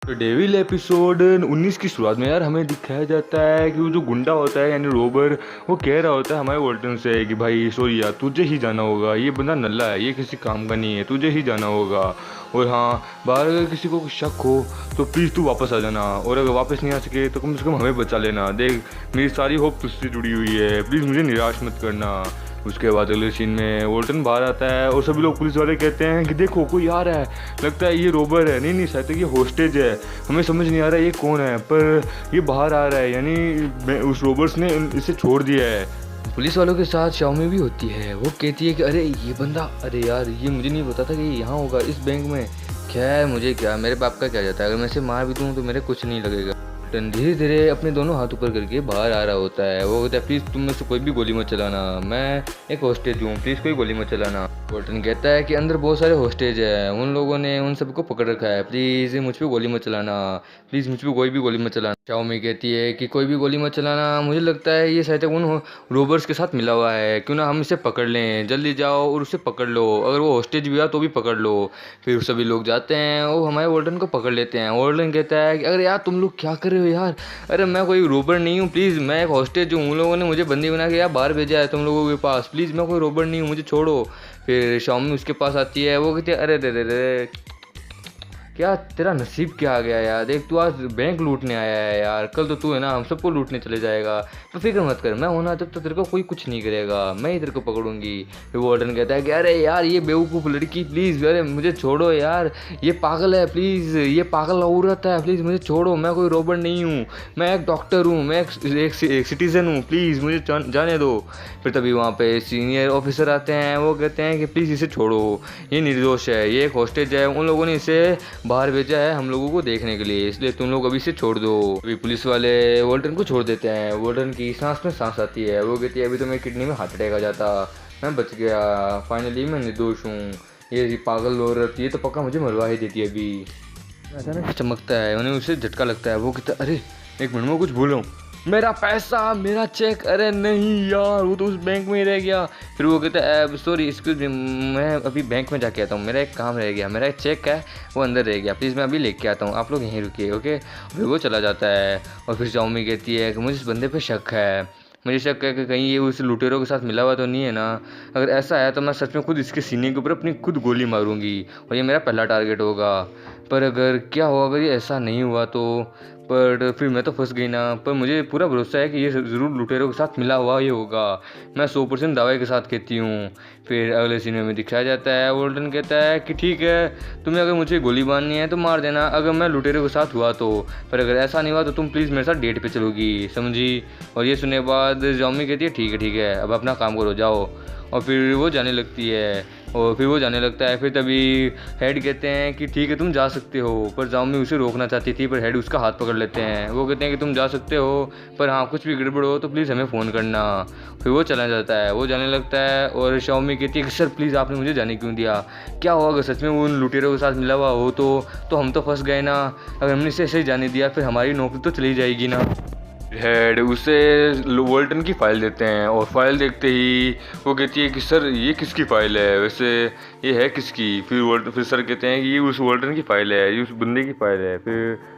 तो devil episode 19 की शुरुआत में यार हमें दिखाया जाता है कि वो जो गुंडा होता है यानी रोबर, वो कह रहा होता है हमारे वॉल्टन से कि भाई सॉरी यार तुझे ही जाना होगा, ये बंदा नल्ला है, ये किसी काम का नहीं है, तुझे ही जाना होगा। और हाँ, बाहर अगर किसी को शक हो तो प्लीज़ तू वापस आ जाना, और अगर वापस नहीं आ सके तो कम से कम हमें बचा लेना। देख मेरी सारी होप तुझसे जुड़ी हुई है, प्लीज़ मुझे निराश मत करना। उसके बाद अगले सीन में वोल्टन बाहर आता है और सभी लोग पुलिस वाले कहते हैं कि देखो कोई आ रहा है, लगता है ये रोबर है। नहीं नहीं, शायद तक ये होस्टेज है, हमें समझ नहीं आ रहा है ये कौन है, पर ये बाहर आ रहा है, यानी उस रोबर्स ने इसे छोड़ दिया है। पुलिस वालों के साथ शाओमी भी होती है, वो कहती है कि अरे ये बंदा, अरे यार ये मुझे नहीं पता था कि ये यहाँ होगा इस बैंक में। खैर मुझे क्या, मेरे बाप का क्या जाता है, अगर मैं इसे मार भी दूँ तो मेरे कुछ नहीं लगेगा। धीरे धीरे अपने दोनों हाथ ऊपर करके बाहर आ रहा होता है। वो कहता है प्लीज़ तुम में से कोई भी गोली मत चलाना, मैं एक होस्टेज हूँ, प्लीज़ कोई गोली मत चलाना। वॉल्टन कहता है कि अंदर बहुत सारे होस्टेज हैं, उन लोगों ने उन सबको पकड़ रखा है, प्लीज़ मुझ पर गोली मत चलाना, प्लीज़ मुझ पर कोई भी गोली मत चलाना। शाओमी कहती है कि कोई भी गोली मत चलाना, मुझे लगता है ये शायद उन रोबर्स के साथ मिला हुआ है, क्यों ना हम इसे पकड़ लें, जल्दी जाओ और उसे पकड़ लो, अगर वो होस्टेज भी हुआ तो भी पकड़ लो। फिर सभी लोग जाते हैं और हमारे वॉल्टन को पकड़ लेते हैं। वॉल्टन कहता है कि अरे यार तुम लोग क्या कर रहे हो यार, अरे मैं कोई रोबर नहीं हूँ, प्लीज़ मैं एक हॉस्टेज हूँ, उन लोगों ने मुझे बंदी बना के यार बाहर भेजा है तुम लोगों के पास, प्लीज़ मैं कोई रोबर नहीं हूँ, मुझे छोड़ो। फिर शाओमी उसके पास आती है, वो कहती है अरे दे दे दे, क्या तेरा नसीब क्या आ गया यार, देख तू आज बैंक लूटने आया है यार, कल तो तू है ना हम सबको लूटने चले जाएगा। तो फिक्र मत कर, मैं होना जब तो तेरे को कोई कुछ नहीं करेगा, मैं ही तेरे को पकड़ूंगी। फिर वार्डन कहता है कि अरे यार ये बेवकूफ़ लड़की, प्लीज़ अरे मुझे छोड़ो यार, ये पागल है, प्लीज़ ये पागल औरत है, प्लीज़ मुझे छोड़ो, मैं कोई रोबोट नहीं हूँ, मैं एक डॉक्टर हूँ, मैं एक सिटीज़न हूँ, प्लीज़ मुझे जाने दो। फिर तभी वहाँ पे सीनियर ऑफिसर आते हैं, वो कहते हैं कि प्लीज़ इसे छोड़ो, ये निर्दोष है, ये एक हॉस्टेज है, उन लोगों ने इसे बाहर भेजा है हम लोगों को देखने के लिए, इसलिए तुम लोग अभी से छोड़ दो। अभी पुलिस वाले वॉल्टन को छोड़ देते हैं। वॉल्टन की सांस में सांस आती है, वो कहती है अभी तो मेरी किडनी में हार्ट अटैक आ जाता, मैं बच गया, फाइनली मैं निर्दोष हूँ, ये पागल औरत ये तो पक्का मुझे मरवा ही देती है। अभी अचानक चमकता है, उन्हें उसे झटका लगता है, वो कहता है अरे एक मिनट में कुछ भूल रहा हूँ, मेरा पैसा, मेरा चेक, अरे नहीं यार वो तो उस बैंक में ही रह गया। फिर वो कहता है सॉरी एक्सक्यूज मी, मैं अभी बैंक में जाके आता हूँ, मेरा एक काम रह गया, मेरा एक चेक है वो अंदर रह गया, प्लीज़ मैं अभी लेके आता हूँ, आप लोग यहीं रुकिए ओके। फिर वो चला जाता है और फिर शाओमी कहती है कि मुझे इस बंदे पे शक है, मुझे शक है कि कहीं ये उस लुटेरों के साथ मिला हुआ तो नहीं है ना, अगर ऐसा है तो मैं सच में खुद इसके सीने के ऊपर अपनी खुद गोली मारूंगी और ये मेरा पहला टारगेट होगा। पर अगर क्या हुआ, अगर ये ऐसा नहीं हुआ तो, पर फिर मैं तो फंस गई ना, पर मुझे पूरा भरोसा है कि ये ज़रूर लुटेरों के साथ मिला हुआ ही होगा, मैं 100% दावे के साथ कहती हूँ। फिर अगले सीन में दिखाया जाता है, वोल्टन कहता है कि ठीक है तुम्हें अगर मुझे गोली मारनी है तो मार देना, अगर मैं लुटेरों के साथ हुआ तो, पर अगर ऐसा नहीं हुआ तो तुम प्लीज़ मेरे साथ डेट पे चलोगी, समझी। और ये सुनने के बाद जॉमी कहती है ठीक है अब अपना काम करो जाओ, और फिर वो जाने लगती है और फिर वो जाने लगता है। फिर तभी हेड कहते हैं कि ठीक है तुम जा सकते हो, पर जाओमी उसे रोकना चाहती थी, पर हेड उसका हाथ पकड़ लेते हैं, वो कहते हैं कि तुम जा सकते हो, पर हाँ कुछ भी गड़बड़ हो तो प्लीज़ हमें फ़ोन करना। फिर वो चला जाता है, वो जाने लगता है और शाओमी कहती है कि सर प्लीज़ आपने मुझे जाने क्यों दिया, क्या हुआ अगर सच में वो उन लुटेरों के साथ मिला हुआ हो तो हम तो फंस गए ना, अगर हमने इसे ऐसे ही जाने दिया फिर हमारी नौकरी तो चली जाएगी ना। हेड उसे वोल्टन की फ़ाइल देते हैं और फाइल देखते ही वो कहती है कि सर ये किसकी फ़ाइल है, वैसे ये है किसकी। फिर सर कहते हैं कि ये उस वोल्टन की फ़ाइल है, ये उस बंदे की फ़ाइल है। फिर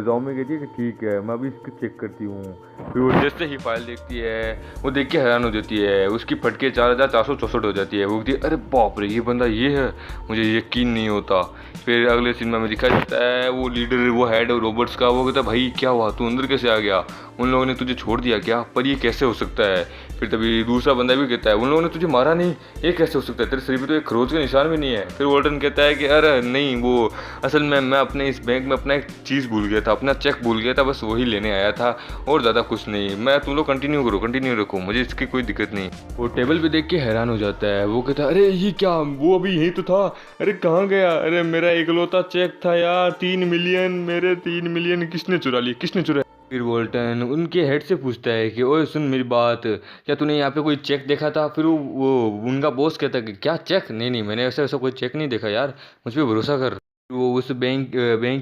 जॉमी कहती है कि ठीक है मैं अभी इसको चेक करती हूँ। फिर वो जैसे ही फाइल देखती है वो देख के हैरान हो जाती है, उसकी फटके 4464 हो जाती है। वो कहती है अरे बाप रे ये बंदा ये है, मुझे यकीन नहीं होता। फिर अगले सिनेमा में दिखाया जाता है वो लीडर, वो हेड रोबोट्स का, वो कहता है भाई क्या हुआ, तू अंदर कैसे आ गया, उन लोगों ने तुझे छोड़ दिया क्या, पर ये कैसे हो सकता है। फिर तभी दूसरा बंदा भी कहता है उन लोगों ने तुझे मारा नहीं, ये कैसे हो सकता है, तेरे शरीर पे तो एक खरोच का निशान भी नहीं है। फिर वॉल्टन कहता है कि अरे नहीं वो असल में मैं अपने इस बैंक में अपना एक चीज़ भूल गया था, अपना चेक भूल गया था, बस वही लेने आया था और ज़्यादा कुछ नहीं, मैं तुम लोग कंटिन्यू रखो, मुझे इसकी कोई दिक्कत नहीं। वो टेबल पे देख के हैरान हो जाता है, वो कहता है अरे ये क्या, वो अभी यही तो था, अरे कहाँ गया, अरे मेरा इकलौता चेक था यार 3 मिलियन, मेरे 3 मिलियन किसने चुरा लिए, किसने चुरा। फिर वोल्टन उनके हेड से पूछता है कि ओए सुन मेरी बात, क्या तूने यहाँ पे कोई चेक देखा था। फिर वो उनका बॉस कहता है कि क्या चेक, नहीं मैंने ऐसा ऐसा कोई चेक नहीं देखा यार, मुझ पर भरोसा कर। वो उस बैंक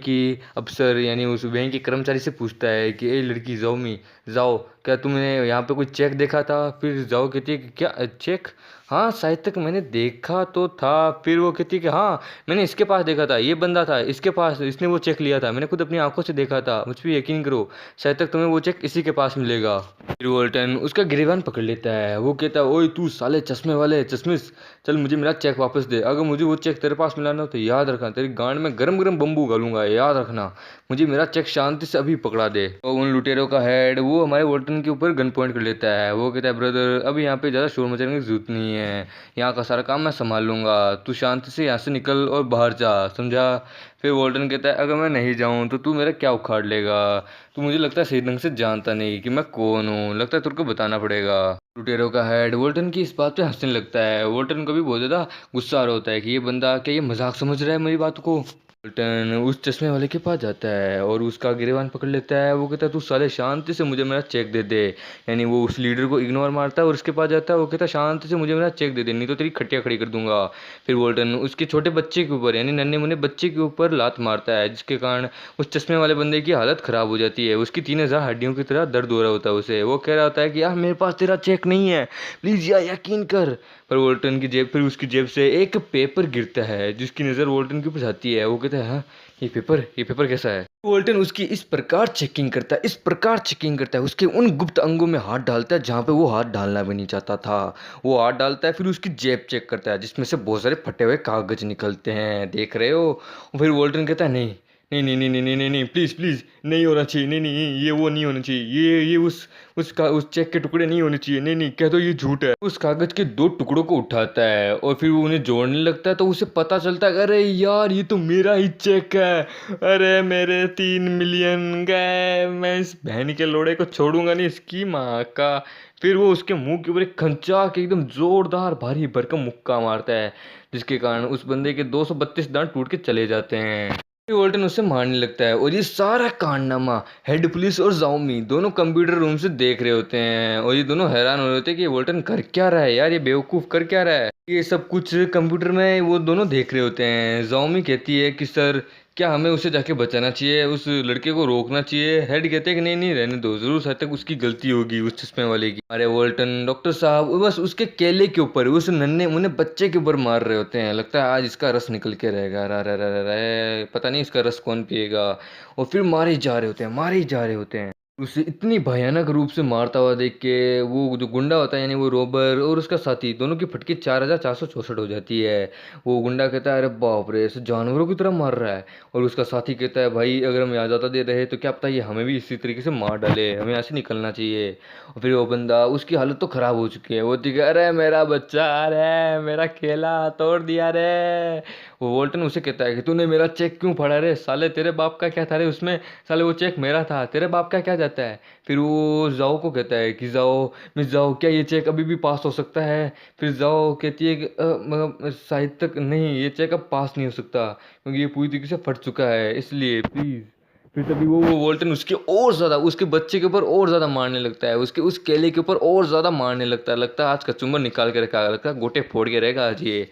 की अफसर यानी उस बैंक के कर्मचारी से पूछता है कि ए लड़की जाओ क्या तुमने यहाँ पे कोई चेक देखा था। फिर जाओ कहती है कि क्या चेक, हाँ शायद तक मैंने देखा तो था। फिर वो कहती कि हाँ मैंने इसके पास देखा था, ये बंदा था इसके पास, इसने वो चेक लिया था, मैंने खुद अपनी आंखों से देखा था, मुझ पर यकीन करो, शायद तक तुम्हें वो चेक इसी के पास मिलेगा। फिर वोल्टन उसका गिरबान पकड़ लेता है। वो कहता है ओए तू साले चश्मे वाले चश्मिश, चल मुझे मेरा चेक वापस दे। अगर मुझे वो चेक तेरे पास मिला ना तो याद रखना तेरी गांड में गरम गरम बम्बू गालूंगा, याद रखना। मुझे मेरा चेक शांति से अभी पकड़ा दे। तो उन लुटेरों का हेड वो हमारे वोल्टन के ऊपर गन पॉइंट कर लेता है। वो कहता है ब्रदर अभी यहाँ पे ज़्यादा शोर मचाने की जरूरत नहीं है, यहाँ का सारा काम मैं संभाल लूंगा, तू शांति से यहाँ से निकल और बाहर जा, समझा। फिर वोल्टन कहता है अगर मैं नहीं जाऊँ तो तू मेरा क्या उखाड़ लेगा, तू मुझे लगता है सही ढंग से जानता नहीं कि मैं कौन हूँ, लगता है तेरे को बताना पड़ेगा। लुटेरों का हेड वोल्टन की इस बात पे हंसने लगता है। वोल्टन को भी बहुत ज़्यादा गुस्सा आ रहा होता है कि ये बंदा क्या ये मजाक समझ रहा है मेरी बात को। वोल्टन उस चश्मे वाले के पास जाता है और उसका गिरबान पकड़ लेता है। वो कहता है तू साले शांति से मुझे मेरा चेक दे दे, यानी वो उस लीडर को इग्नोर मारता है और उसके पास जाता है। वो कहता है शांति से मुझे मेरा चेक दे दे नहीं तो तेरी खटिया खड़ी कर दूंगा। फिर वोल्टन उसके छोटे बच्चे के ऊपर यानी नन्हे मुन्ने बच्चे के ऊपर लात मारता है, जिसके कारण उस चश्मे वाले बंदे की हालत ख़राब हो जाती है। उसकी 3000 हड्डियों की तरह दर्द हो रहा होता है उसे। वो कह रहा होता है कि यार मेरे पास तेरा चेक नहीं है, प्लीज़ यार यकीन कर। पर वोल्टन की जेब फिर उसकी जेब से एक पेपर गिरता है जिसकी नज़र वोल्टन के ऊपर जाती है। वो कहता है हाँ ये पेपर कैसा है। वोल्टन उसकी इस प्रकार चेकिंग करता है, इस प्रकार चेकिंग करता है, उसके उन गुप्त अंगों में हाथ डालता है जहाँ पे वो हाथ डालना भी नहीं चाहता था। वो हाथ डालता है, फिर उसकी जेब चेक करता है जिसमें से बहुत सारे फटे हुए कागज निकलते हैं, देख रहे हो। फिर वोल्टन कहता है नहीं नहीं नहीं नहीं नहीं नहीं नहीं नहीं प्लीज़ प्लीज़ नहीं होना चाहिए, नहीं नहीं ये वो नहीं होना चाहिए, ये उस चेक के टुकड़े नहीं होने चाहिए, नहीं नहीं कह दो ये झूठ है। उस कागज के 2 टुकड़ों को उठाता है और फिर वो उन्हें जोड़ने लगता है तो उसे पता चलता है अरे यार ये तो मेरा ही चेक है, अरे मेरे 3 मिलियन गए, मैं इस बहन के लोड़े को छोड़ूंगा नहीं इसकी माँ का। फिर वो उसके मुंह के ऊपर एक खंचा के एकदम जोरदार भारी भरकम मुक्का मारता है, जिसके कारण उस बंदे के 232 दांत टूट के चले जाते हैं। वोल्टन उससे मारने लगता है और ये सारा कांडनामा हेड पुलिस और जाओमी दोनों कंप्यूटर रूम से देख रहे होते हैं और ये दोनों हैरान हो रहे होते हैं कि वोल्टन कर क्या रहा है यार, ये बेवकूफ़ कर क्या रहा है। ये सब कुछ कंप्यूटर में वो दोनों देख रहे होते हैं। जाओमी कहती है कि सर क्या हमें उसे जाके बचाना चाहिए, उस लड़के को रोकना चाहिए। हेड कहते हैं कि नहीं नहीं रहने दो, जरूर शायद तक उसकी गलती होगी उस चश्मे वाले की। अरे वोल्टन डॉक्टर साहब वो बस उसके केले के ऊपर उस नन्हे मुन्ने बच्चे के ऊपर मार रहे होते हैं, लगता है आज इसका रस निकल के रहेगा, रा पता नहीं इसका रस कौन पिएगा। और फिर मारे ही जा रहे होते हैं, मारे ही जा रहे होते हैं। उसे इतनी भयानक रूप से मारता हुआ देख के वो जो गुंडा होता है यानी वो रोबर और उसका साथी दोनों की फटकी 4464 हो जाती है। वो गुंडा कहता है अरे बाप रे ऐसे जानवरों की तरह मार रहा है, और उसका साथी कहता है भाई अगर हम यहाँ ज़्यादा देर रहे तो क्या पता ये हमें भी इसी तरीके से मार डाले, हमें यहाँ से निकलना चाहिए। और फिर वो बंदा उसकी हालत तो ख़राब हो चुकी है, वो दिखे अरे मेरा बच्चा, अरे मेरा केला तोड़ दिया रे। वो वोल्टन उसे कहता है कि तूने मेरा चेक क्यों फाड़ा रे, साले तेरे बाप का क्या था रे उसमें, साले वो चेक मेरा था, तेरे बाप का क्या जाता है। फिर वो जाओ को कहता है कि जाओ मिस जाओ क्या ये चेक अभी भी पास हो सकता है। फिर जाओ कहती है कि मतलब शायद तक नहीं, ये चेक अब पास नहीं हो सकता क्योंकि ये पूरी तरीके से फट चुका है, इसलिए प्लीज़। फिर तभी वो वोल्टन उसके और ज़्यादा उसके बच्चे के ऊपर और ज़्यादा मारने लगता है, उसके उस केले के ऊपर और ज़्यादा मारने लगता है, लगता है आज कचुम्बर निकाल के रखा, लगता है गोटे फोड़ के रहेगा आज ये।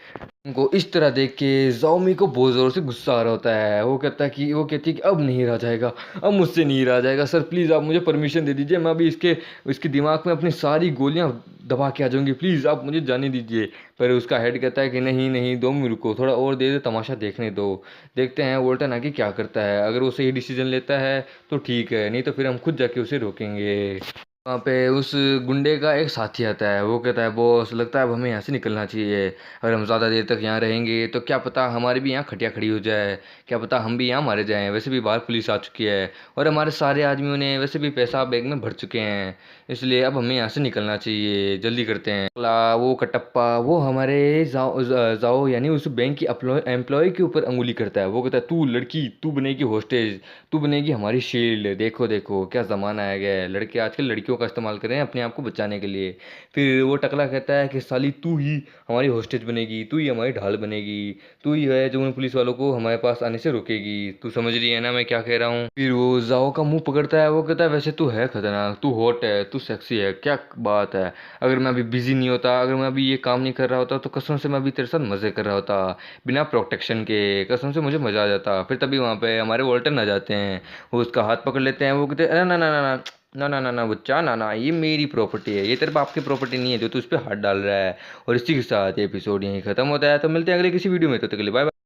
उनको इस तरह देख के जाओमी को बहुत ज़ोर से गुस्सा आ रहा होता है। वो कहती है कि अब नहीं रहा जाएगा, अब मुझसे नहीं रहा जाएगा सर, प्लीज़ आप मुझे परमिशन दे दीजिए, मैं अभी इसके दिमाग में अपनी सारी गोलियां दबा के आ जाऊंगी, प्लीज़ आप मुझे जाने दीजिए। पर उसका हेड कहता है कि नहीं नहीं 2 मिनट रुको, थोड़ा और दे दे, तमाशा देखने दो, देखते हैं वोल्टन आगे क्या करता है। अगर वो सही डिसीजन लेता है तो ठीक है, नहीं तो फिर हम खुद जाके उसे रोकेंगे। वहाँ पे उस गुंडे का एक साथी आता है। वो कहता है बॉस लगता है अब हमें यहाँ से निकलना चाहिए, अगर हम ज़्यादा देर तक यहाँ रहेंगे तो क्या पता हमारी भी यहाँ खटिया खड़ी हो जाए, क्या पता हम भी यहाँ मारे जाएं, वैसे भी बाहर पुलिस आ चुकी है और हमारे सारे आदमियों ने वैसे भी पैसा बैग में भर चुके हैं, इसलिए अब हमें यहाँ से निकलना चाहिए, जल्दी करते हैं। अगला वो कटप्पा वो हमारे जाओ यानी उस बैंक की एम्प्लॉय के ऊपर अंगुली करता है। वो कहता है तू लड़की तू बनेगी होस्टेज, तू बनेगी हमारी शील्ड, देखो देखो क्या ज़माना आ गया है, लड़के आजकल लड़कियों का इस्तेमाल कर रहे हैं अपने आप को बचाने के लिए। फिर वो टकला कहता है कि साली तू ही हमारी होस्टेज बनेगी, तू ही हमारी ढाल बनेगी, तू ही है जो उन पुलिस वालों को हमारे पास आने से रोकेगी, तू समझ रही है ना मैं क्या कह रहा हूँ। फिर वो जाओ का मुंह पकड़ता है। वो कहता है वैसे तू है खतरनाक, तू हॉट है, तू सेक्सी है, क्या बात है, अगर मैं अभी बिजी नहीं होता, अगर मैं अभी ये काम नहीं कर रहा होता तो कसम से मैं अभी तेरे साथ मज़े कर रहा होता बिना प्रोटेक्शन के, कसम से मुझे मज़ा आ जाता। फिर तभी वहाँ पे हमारे वोल्टन आ जाते हैं, वो उसका हाथ पकड़ लेते हैं। वो कहते हैं अरे ना ना ना ना ना ना ना ना बच्चा, ना ना, ये मेरी प्रॉपर्टी है, ये तेरे बाप की प्रॉपर्टी नहीं है जो तू उस पर हाथ डाल रहा है। और इसी के साथ ये एपिसोड यहीं खत्म होता है। तो मिलते हैं अगले किसी वीडियो में, तो तक के लिए बाय बाय।